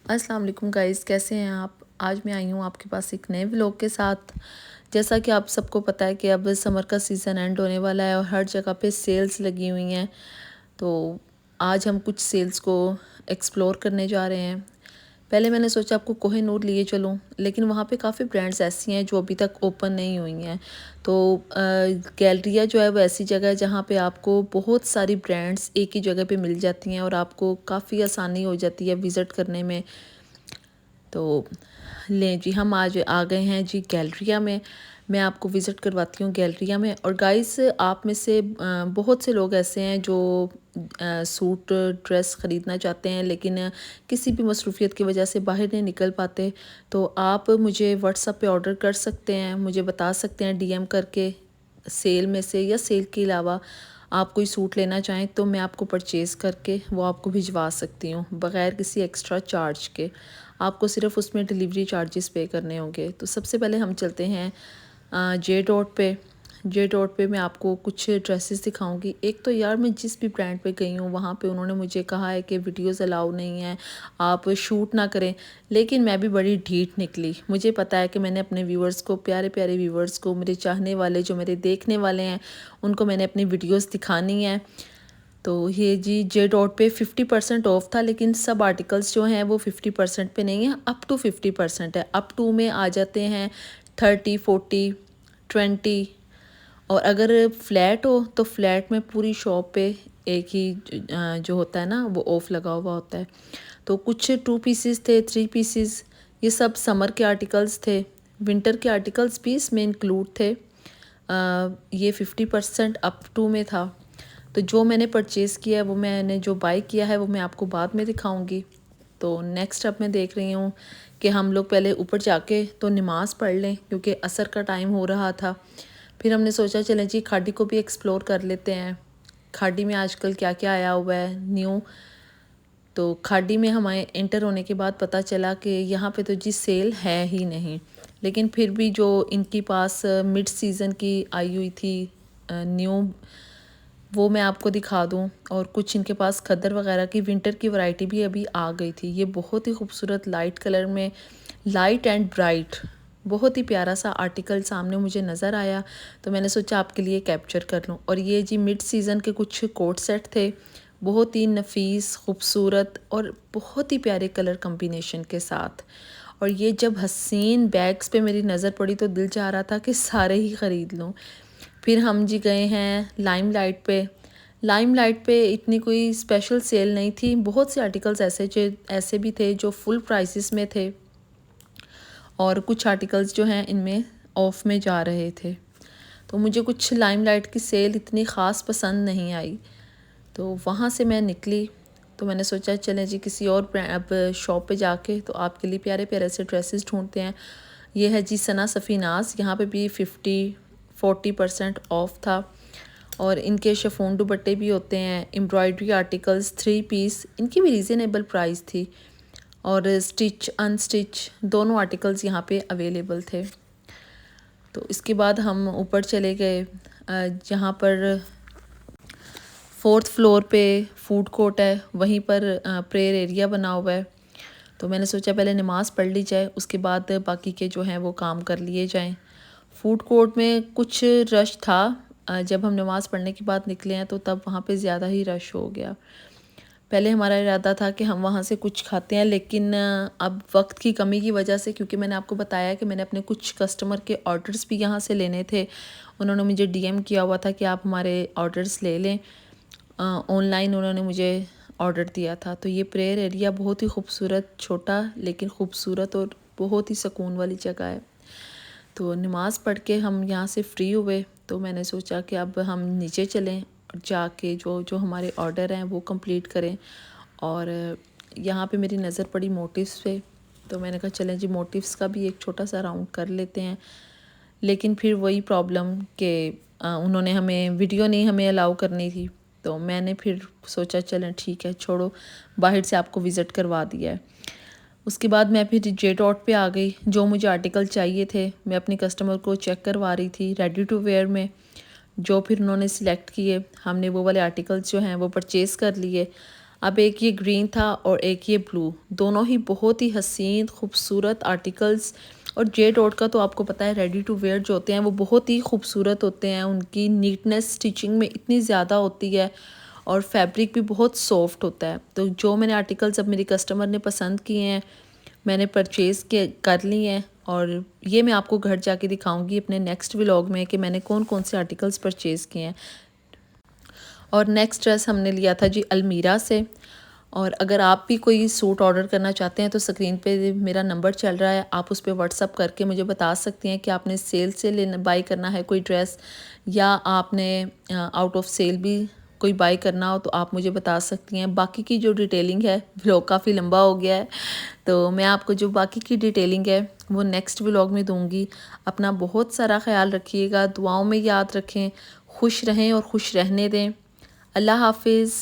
अस्सलाम वालेकुम गाइस, कैसे हैं आप। आज मैं आई हूँ आपके पास एक नए व्लॉग के साथ। जैसा कि आप सबको पता है कि अब समर का सीज़न एंड होने वाला है और हर जगह पे सेल्स लगी हुई हैं। तो आज हम कुछ सेल्स को एक्सप्लोर करने जा रहे हैं। पहले मैंने सोचा आपको कोहिनूर लिए चलूं, लेकिन वहाँ पे काफ़ी ब्रांड्स ऐसी हैं जो अभी तक ओपन नहीं हुई हैं। तो गैलरिया जो है वो ऐसी जगह है जहाँ पे आपको बहुत सारी ब्रांड्स एक ही जगह पे मिल जाती हैं और आपको काफ़ी आसानी हो जाती है विज़िट करने में। तो लें जी, हम आज आ गए हैं जी गैलरिया में। मैं आपको विज़िट करवाती हूँ गैलरिया में। और गाइस, आप में से बहुत से लोग ऐसे हैं जो सूट ड्रेस ख़रीदना चाहते हैं, लेकिन किसी भी मसरूफ़ियत की वजह से बाहर नहीं निकल पाते। तो आप मुझे व्हाट्सएप पे ऑर्डर कर सकते हैं, मुझे बता सकते हैं डीएम करके। सेल में से या सेल के अलावा आप कोई सूट लेना चाहें तो मैं आपको परचेज़ करके वो आपको भिजवा सकती हूँ बग़ैर किसी एक्स्ट्रा चार्ज के। आपको सिर्फ उसमें डिलीवरी चार्जेस पे करने होंगे। तो सबसे पहले हम चलते हैं जे डॉट पे। जे डॉट पे मैं आपको कुछ ड्रेसेस दिखाऊंगी। एक तो यार, मैं जिस भी ब्रांड पे गई हूँ वहाँ पे उन्होंने मुझे कहा है कि वीडियोस अलाउ नहीं है, आप शूट ना करें। लेकिन मैं भी बड़ी ढीठ निकली। मुझे पता है कि मैंने अपने व्यूवर्स को, प्यारे प्यारे व्यूवर्स को, मेरे चाहने वाले जो मेरे देखने वाले हैं, उनको मैंने अपनी वीडियोस दिखानी है। तो ये जी जे डॉट पे 50% ऑफ था, लेकिन सब आर्टिकल्स जो हैं वो 50% पे नहीं है, अप टू 50% है। अप टू में आ जाते हैं 30, 40, 20। और अगर फ्लैट हो तो फ्लैट में पूरी शॉप पे एक ही जो होता है ना वो ऑफ लगा हुआ होता है। तो कुछ 2 पीसेस थे, 3 पीसेस। ये सब समर के आर्टिकल्स थे। विंटर के आर्टिकल्स भी इसमें इंक्लूड थे। ये 50% अप टू में था। तो जो मैंने परचेज़ किया है, वो मैंने जो बाय किया है वो मैं आपको बाद में दिखाऊंगी। तो नेक्स्ट अब मैं देख रही हूँ कि हम लोग पहले ऊपर जाके तो नमाज़ पढ़ लें, क्योंकि असर का टाइम हो रहा था। फिर हमने सोचा चलें जी खाड़ी को भी एक्सप्लोर कर लेते हैं। खाड़ी में आजकल क्या क्या आया हुआ है न्यू। तो खाड़ी में हमारे एंटर होने के बाद पता चला कि यहाँ पे तो जी सेल है ही नहीं। लेकिन फिर भी जो इनके पास मिड सीज़न की आई हुई थी न्यू, वो मैं आपको दिखा दूं। और कुछ इनके पास खद्दर वगैरह की विंटर की वैरायटी भी अभी आ गई थी। ये बहुत ही खूबसूरत लाइट कलर में, लाइट एंड ब्राइट, बहुत ही प्यारा सा आर्टिकल सामने मुझे नज़र आया। तो मैंने सोचा आपके लिए कैप्चर कर लूं। और ये जी मिड सीज़न के कुछ कोट सेट थे, बहुत ही नफीस, खूबसूरत और बहुत ही प्यारे कलर कम्बिनेशन के साथ। और ये जब हसीन बैग्स पे मेरी नज़र पड़ी तो दिल चाह रहा था कि सारे ही ख़रीद लूँ। फिर हम जी गए हैं लाइमलाइट पे। लाइमलाइट पे इतनी कोई स्पेशल सेल नहीं थी। बहुत से आर्टिकल्स ऐसे भी थे जो फुल प्राइसेस में थे, और कुछ आर्टिकल्स जो हैं इनमें ऑफ में जा रहे थे। तो मुझे कुछ लाइमलाइट की सेल इतनी ख़ास पसंद नहीं आई। तो वहाँ से मैं निकली। तो मैंने सोचा चलें जी किसी और अब शॉप पे जाके तो आपके लिए प्यारे प्यारे से ड्रेसेस ढूंढते हैं। ये है जी सना सफ़ीनाज़। यहाँ पे भी 40% ऑफ था। और इनके शिफॉन दुपट्टे भी होते हैं, एम्ब्रॉयडरी आर्टिकल्स, 3 पीस, इनकी भी रीज़नेबल प्राइस थी। और स्टिच अनस्टिच दोनों आर्टिकल्स यहाँ पे अवेलेबल थे। तो इसके बाद हम ऊपर चले गए जहाँ पर 4th फ्लोर पे फूड कोर्ट है, वहीं पर प्रेयर एरिया बना हुआ है। तो मैंने सोचा पहले नमाज़ पढ़ ली जाए, उसके बाद बाकी के जो हैं वो काम कर लिए जाएं। फूड कोर्ट में कुछ रश था। जब हम नमाज़ पढ़ने के बाद निकले हैं तो तब वहाँ पे ज़्यादा ही रश हो गया। पहले हमारा इरादा था कि हम वहाँ से कुछ खाते हैं, लेकिन अब वक्त की कमी की वजह से, क्योंकि मैंने आपको बताया कि मैंने अपने कुछ कस्टमर के ऑर्डर्स भी यहाँ से लेने थे। उन्होंने मुझे डीएम किया हुआ था कि आप हमारे ऑर्डर्स ले लें। ऑनलाइन उन्होंने मुझे ऑर्डर दिया था। तो ये प्रेयर एरिया बहुत ही खूबसूरत, छोटा लेकिन खूबसूरत और बहुत ही सुकून वाली जगह है। तो नमाज़ पढ़ के हम यहाँ से फ्री हुए तो मैंने सोचा कि अब हम नीचे चलें और जाके जो जो हमारे ऑर्डर हैं वो कंप्लीट करें। और यहाँ पे मेरी नज़र पड़ी मोटिव्स पे। तो मैंने कहा चलें जी मोटिव्स का भी एक छोटा सा राउंड कर लेते हैं। लेकिन फिर वही प्रॉब्लम कि उन्होंने हमें वीडियो नहीं हमें अलाउ करनी थी। तो मैंने फिर सोचा चलें ठीक है, छोड़ो, बाहर से आपको विज़िट करवा दिया है। उसके बाद मैं फिर जे डॉट पे आ गई। जो मुझे आर्टिकल चाहिए थे मैं अपनी कस्टमर को चेक करवा रही थी रेडी टू वेयर में। जो फिर उन्होंने सिलेक्ट किए, हमने वो वाले आर्टिकल्स जो हैं वो परचेज़ कर लिए। अब एक ये ग्रीन था और एक ये ब्लू, दोनों ही बहुत ही हसीन खूबसूरत आर्टिकल्स। और जे डॉट का तो आपको पता है रेडी टू वेयर जो होते हैं वो बहुत ही खूबसूरत होते हैं, उनकी नीटनेस स्टिचिंग में इतनी ज़्यादा होती है और फैब्रिक भी बहुत सॉफ्ट होता है। तो जो मैंने आर्टिकल्स अब मेरी कस्टमर ने पसंद किए हैं मैंने परचेज़ के कर लिए हैं, और ये मैं आपको घर जाके दिखाऊंगी अपने नेक्स्ट व्लॉग में कि मैंने कौन कौन से आर्टिकल्स परचेज़ किए हैं। और नेक्स्ट ड्रेस हमने लिया था जी अलमीरा से। और अगर आप भी कोई सूट ऑर्डर करना चाहते हैं तो स्क्रीन पे मेरा नंबर चल रहा है, आप उस पर व्हाट्सअप करके मुझे बता सकती हैं कि आपने सेल से लेना बाई करना है कोई ड्रेस, या आपने आउट ऑफ सेल भी कोई बाई करना हो तो आप मुझे बता सकती हैं। बाकी की जो डिटेलिंग है, व्लॉग काफ़ी लंबा हो गया है तो मैं आपको जो बाकी की डिटेलिंग है वो नेक्स्ट व्लॉग में दूंगी। अपना बहुत सारा ख्याल रखिएगा, दुआओं में याद रखें, खुश रहें और खुश रहने दें। अल्लाह हाफिज़।